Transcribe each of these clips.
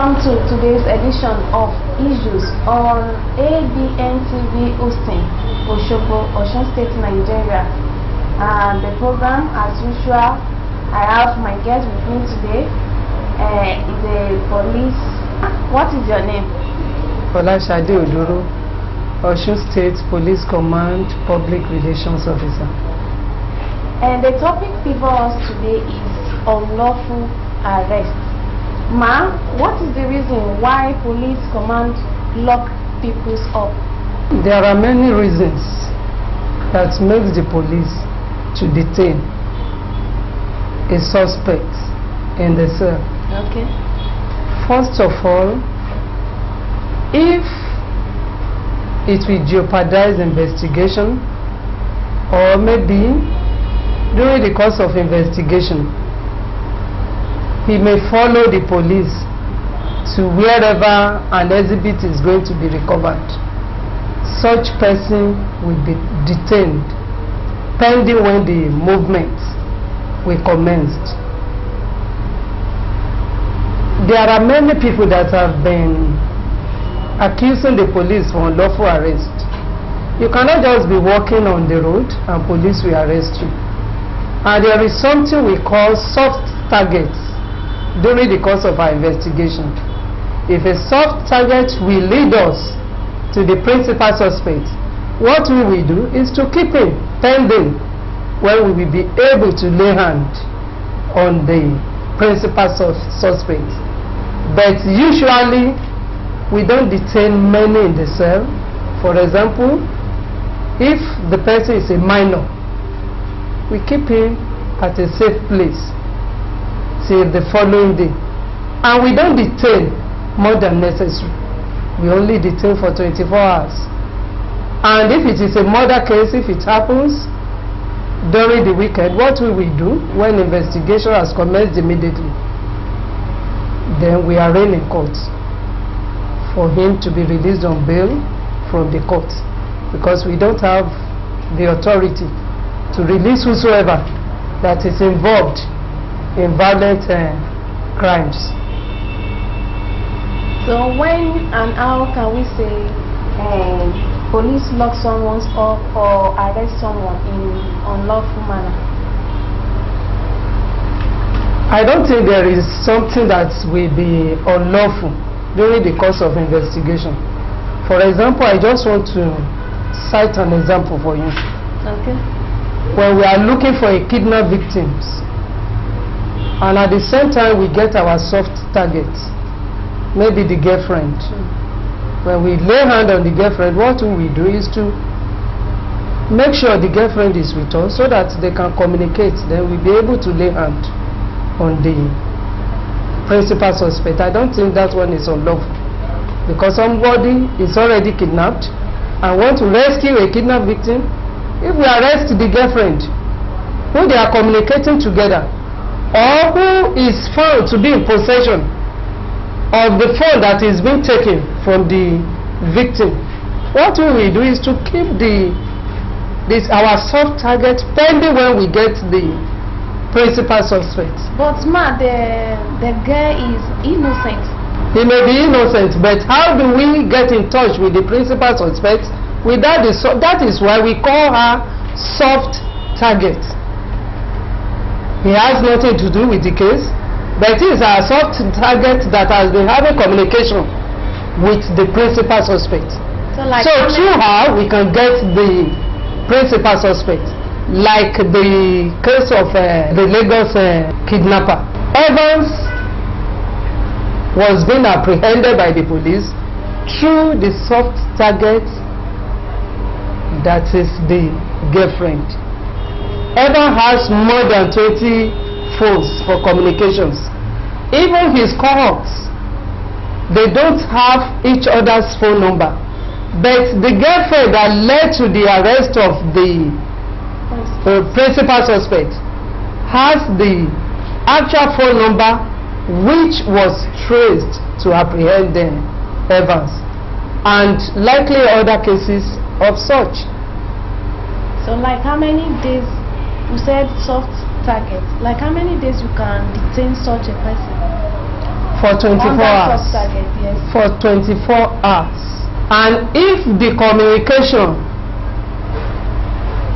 welcome to today's edition of Issues on ABN TV hosting, Osogbo, Osun State, Nigeria. And the program, as usual, I have my guest with me today. Is a police. What is your name? Olashade Odoro, Osun State Police Command Public Relations Officer. And the topic before us today is unlawful arrest. Ma, what is the reason why police command lock people up? There are many reasons that makes the police to detain a suspect in the cell. Okay. First of all, if it will jeopardize investigation, or maybe during the course of investigation he may follow the police to wherever an exhibit is going to be recovered, such person will be detained pending when the movement will commence. There are many people that have been accusing the police for unlawful arrest. You cannot just be walking on the road and police will arrest you. And there is something we call soft targets during the course of our investigation. If a soft target will lead us to the principal suspect, what we will do is to keep him pending when we will be able to lay hand on the principal suspect. But usually we don't detain many in the cell. For example, if the person is a minor, we keep him at a safe place till the following day, and we don't detain more than necessary. We only detain for 24 hours. And if it is a murder case, if it happens during the weekend, what we will do when investigation has commenced immediately, then we arraign in court for him to be released on bail from the court, because we don't have the authority to release whosoever that is involved in violent crimes. So when and how can we say police lock someone up or arrest someone in unlawful manner? I don't think there is something that will be unlawful during the course of investigation. For example, I just want to cite an example for you. Okay. When we are looking for a kidnapped victims, and at the same time we get our soft target, maybe the girlfriend. When we lay hand on the girlfriend, what we do is to make sure the girlfriend is with us so that they can communicate. Then we'll be able to lay hand on the principal suspect. I don't think that one is unlawful, because somebody is already kidnapped and want to rescue a kidnapped victim. If we arrest the girlfriend who they are communicating together, or who is found to be in possession of the phone that is being taken from the victim, what we will do is to keep our soft target pending when we get the principal suspect. But ma, the girl is innocent. He may be innocent, but how do we get in touch with the principal suspect without the that is why we call her soft target. He has nothing to do with the case, but it is our soft target that has been having communication with the principal suspect. So through her we can get the principal suspect, like the case of the Lagos kidnapper. Evans was being apprehended by the police through the soft target that is the girlfriend. Evans has more than 20 phones for communications. Even his cohorts, they don't have each other's phone number. But the girlfriend that led to the arrest of the principal suspect has the actual phone number, which was traced to apprehend Evans, and likely other cases of such. So like how many days, you said soft target, like how many days you can detain such a person? For 24 hours. Soft target, yes. For 24 hours. And if the communication,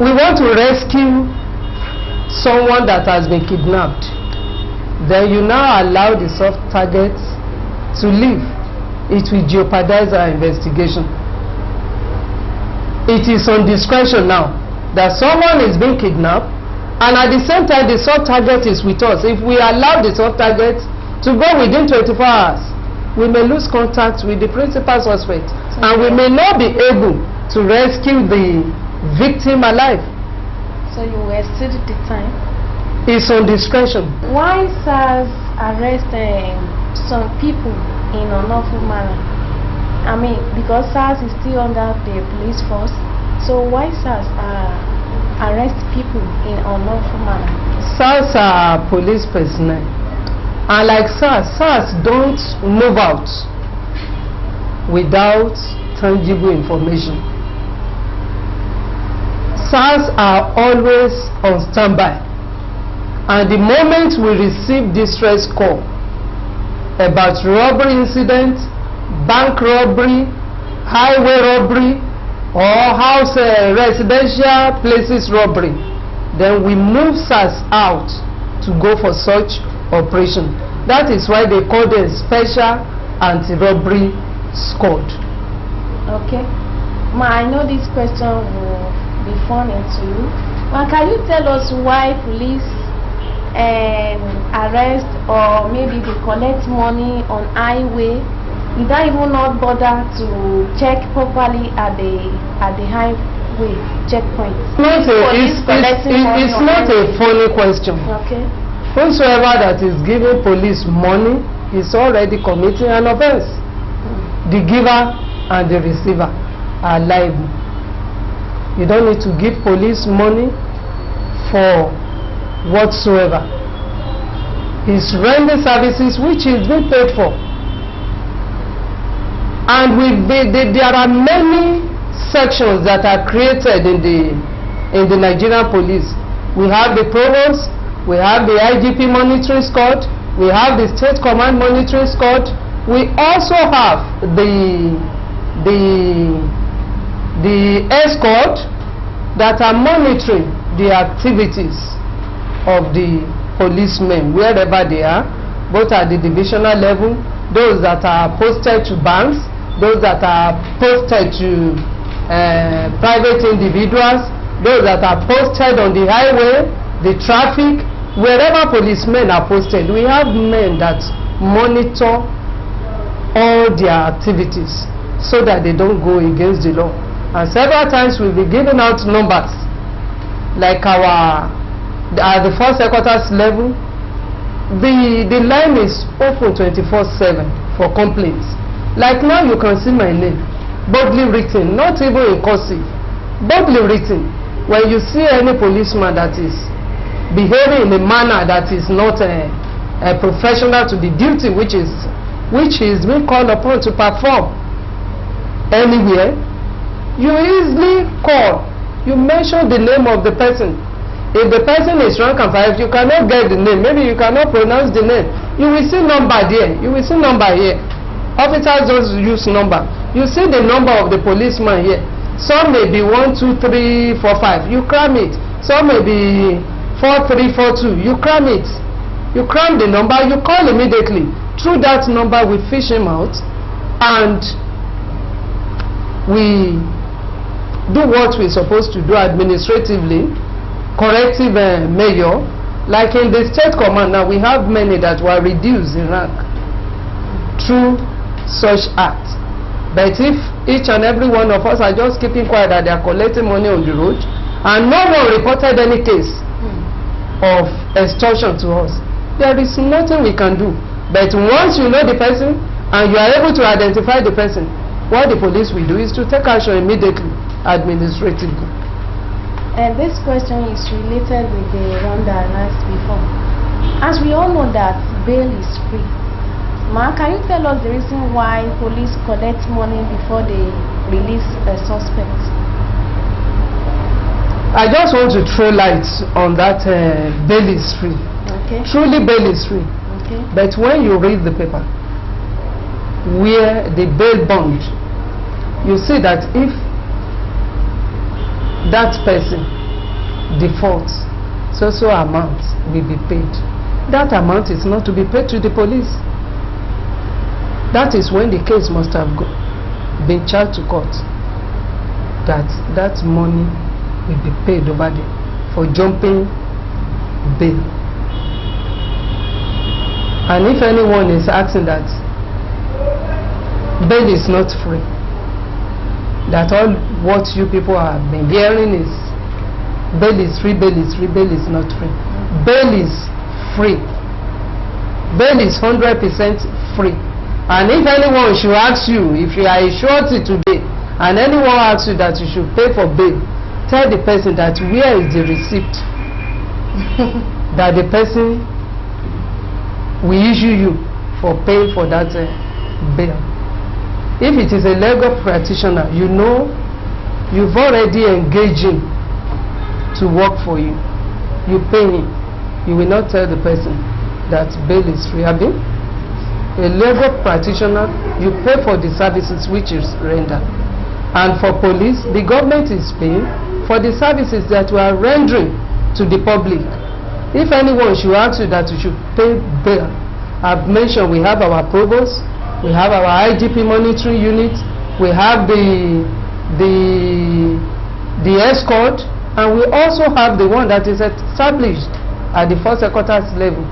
we want to rescue someone that has been kidnapped, then you now allow the soft targets to leave. It will jeopardize our investigation. It is on discretion now that someone is being kidnapped, and at the same time the soft target is with us. If we allow the soft target to go within 24 hours, we may lose contact with the principal suspect, and we may not be able to rescue the victim alive. So you will exceed the time? It's on discretion. Why SARS arresting some people in unlawful manner? I mean, because SARS is still under the police force, so why SARS arrest people in unlawful manner? SARS are police personnel, and like SARS don't move out without tangible information. SARS are always on standby, and the moment we receive distress call about robbery incident, bank robbery, highway robbery, or house residential places robbery, then we move SARS out to go for such operation. That is why they call them Special Anti-Robbery Squad. Okay. Ma, I know this question will be funny to you. Ma, can you tell us why police arrest or maybe they collect money on highway without even not bother to check properly at the highway checkpoint? It's not a funny question. Okay. Whosoever that is giving police money is already committing an offense. The giver and the receiver are liable. You don't need to give police money for whatsoever. He's rendering services which is being paid for. And there are many sections that are created in the Nigerian police. We have the provost, we have the IGP monitoring squad, we have the state command monitoring squad. We also have the escort that are monitoring the activities of the policemen wherever they are, both at the divisional level, those that are posted to banks, those that are posted to private individuals, those that are posted on the highway, the traffic, wherever policemen are posted. We have men that monitor all their activities so that they don't go against the law. And several times we'll be giving out numbers, like at the first headquarters level, the line is open 24/7 for complaints. Like now you can see my name, boldly written, not even in cursive, boldly written. When you see any policeman that is behaving in a manner that is not a professional to the duty which is being called upon to perform anywhere, you easily call, you mention the name of the person. If the person is rank and file, you cannot get the name, maybe you cannot pronounce the name, you will see number there, you will see number here. Officers don't use number. You see the number of the policeman here. Some may be 1, 2, 3, 4, 5. You cram it. Some may be 4, 3, 4, 2. You cram it. You cram the number. You call immediately. Through that number, we fish him out, and we do what we're supposed to do administratively, corrective measure. Like in the state command now, we have many that were reduced in rank through such acts. But if each and every one of us are just keeping quiet that they are collecting money on the road, and no one reported any case of extortion to us, there is nothing we can do. But once you know the person and you are able to identify the person, what the police will do is to take action immediately, administratively. And this question is related with the one that I asked before. As we all know that bail is free, Ma, can you tell us the reason why police collect money before they release a suspect? I just want to throw light on that bail is free. Okay. Truly bail is free. Okay. Okay. But when you read the paper, where the bail bond, you see that if that person defaults, so amount will be paid. That amount is not to be paid to the police. That is when the case must have been charged to court. That money will be paid over there for jumping bail. And if anyone is asking that bail is not free, that all what you people have been hearing is bail is free, bail is free, bail is not free. Bail is free. Bail is 100% free. And if anyone should ask you, if you are a surety today, and anyone asks you that you should pay for bail, tell the person that where is the receipt that the person will issue you for paying for that bail. If it is a legal practitioner, you know you've already engaged him to work for you. You pay him. You will not tell the person that bail is free. A legal practitioner, you pay for the services which is rendered. And for police, the government is paying for the services that we are rendering to the public. If anyone should ask you that you should pay bail, I've mentioned we have our provost, we have our IGP monitoring unit, we have the escort, and we also have the one that is established at the first headquarters level,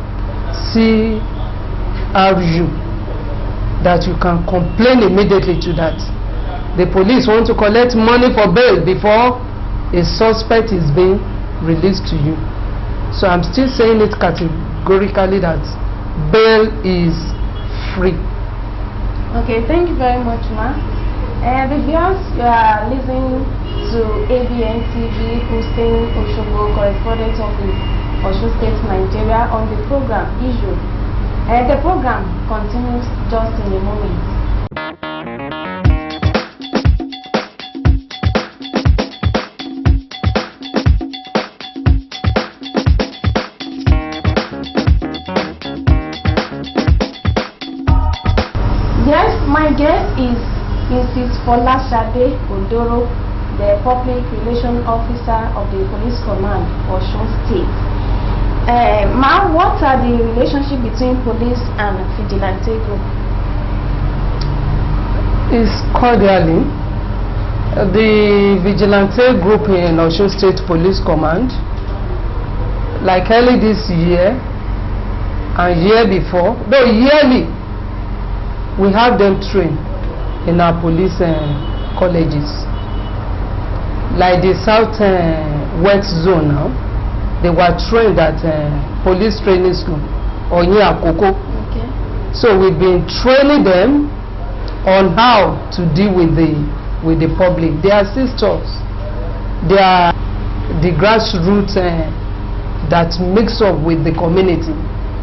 CRU, that you can complain immediately to that. The police want to collect money for bail before a suspect is being released to you. So I'm still saying it categorically that bail is free. Okay, thank you very much, ma. The viewers, you are listening to ABN TV, Hussein Oshobo, correspondent of the Osun State, Nigeria, on the program Issue. The program continues just in a moment. Yes, my guest is Mrs. Folashade Odoro, the Public Relations Officer of the Police Command, Osun State. Ma, what are the relationship between police and vigilante group? It's cordially. The vigilante group in Osun State Police Command, like early this year and year before, though yearly, we have them trained in our police colleges. Like the South West Zone now, they were trained at police training school, Akoko. Okay. So we've been training them on how to deal with the public. They assist us. They are the grassroots that mix up with the community.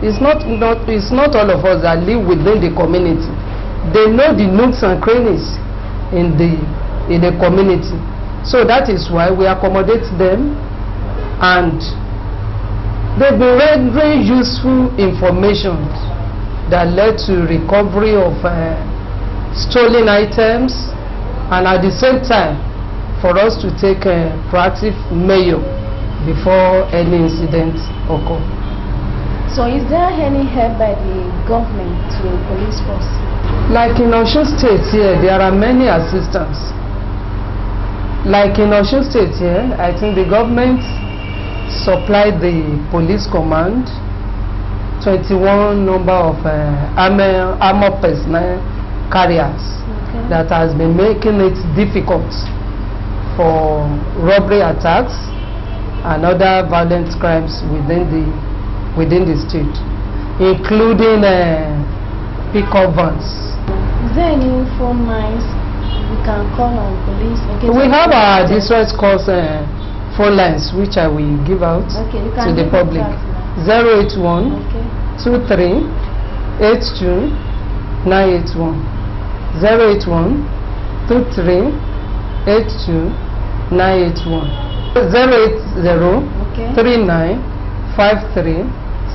It's not all of us that live within the community. They know the nooks and crannies in the community. So that is why we accommodate them, and they've been rendering useful information that led to recovery of stolen items, and at the same time for us to take a proactive measure before any incident occur. So is there any help by the government to the police force? Like in Osun State here, there are many assistants. Like in Osun State here, I think the government supplied the police command 21 number of armored personnel carriers. Okay. That has been making it difficult for robbery attacks and other violent crimes within the state, including pick-up vans. Is there any phone lines we can call on police? Okay, we have our distress calls phone lines, which I will give out to the public. 081 23 82 981. 081 23 82 981. 080 39 53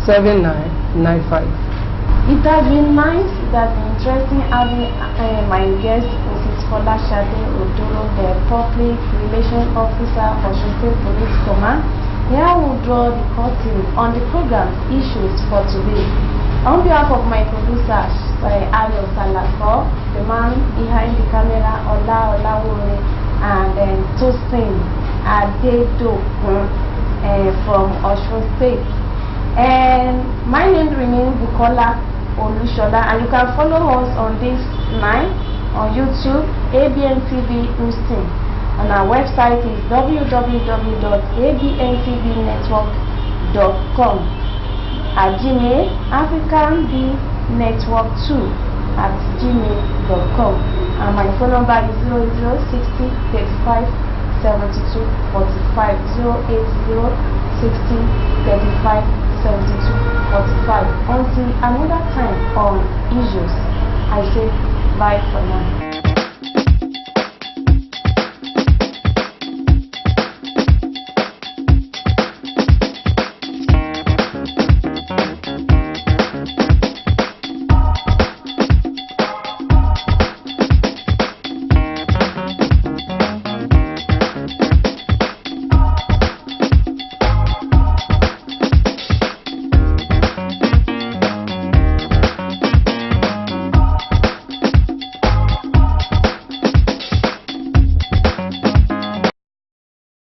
7995. It has been nice, it has been interesting having my guest, Mrs. Folashade Odoro, the Public Relations Officer for Osun State Police Command. Here we draw the curtain on the program's issues for today. On behalf of my producer, Ayo Salako, the man behind the camera, Ola Olawore, and Tosin Adedokun from Osun State. And my name remains Bukola Olushola, and you can follow us on this line on YouTube, ABNTV Houston. And our website is www.abntvnetwork.com. At Gmail, africanbnetwork2@gmail.com. And my phone number is 0060 35 72 45 080 60 35 72 45. Until another time on issues, I say bye for now.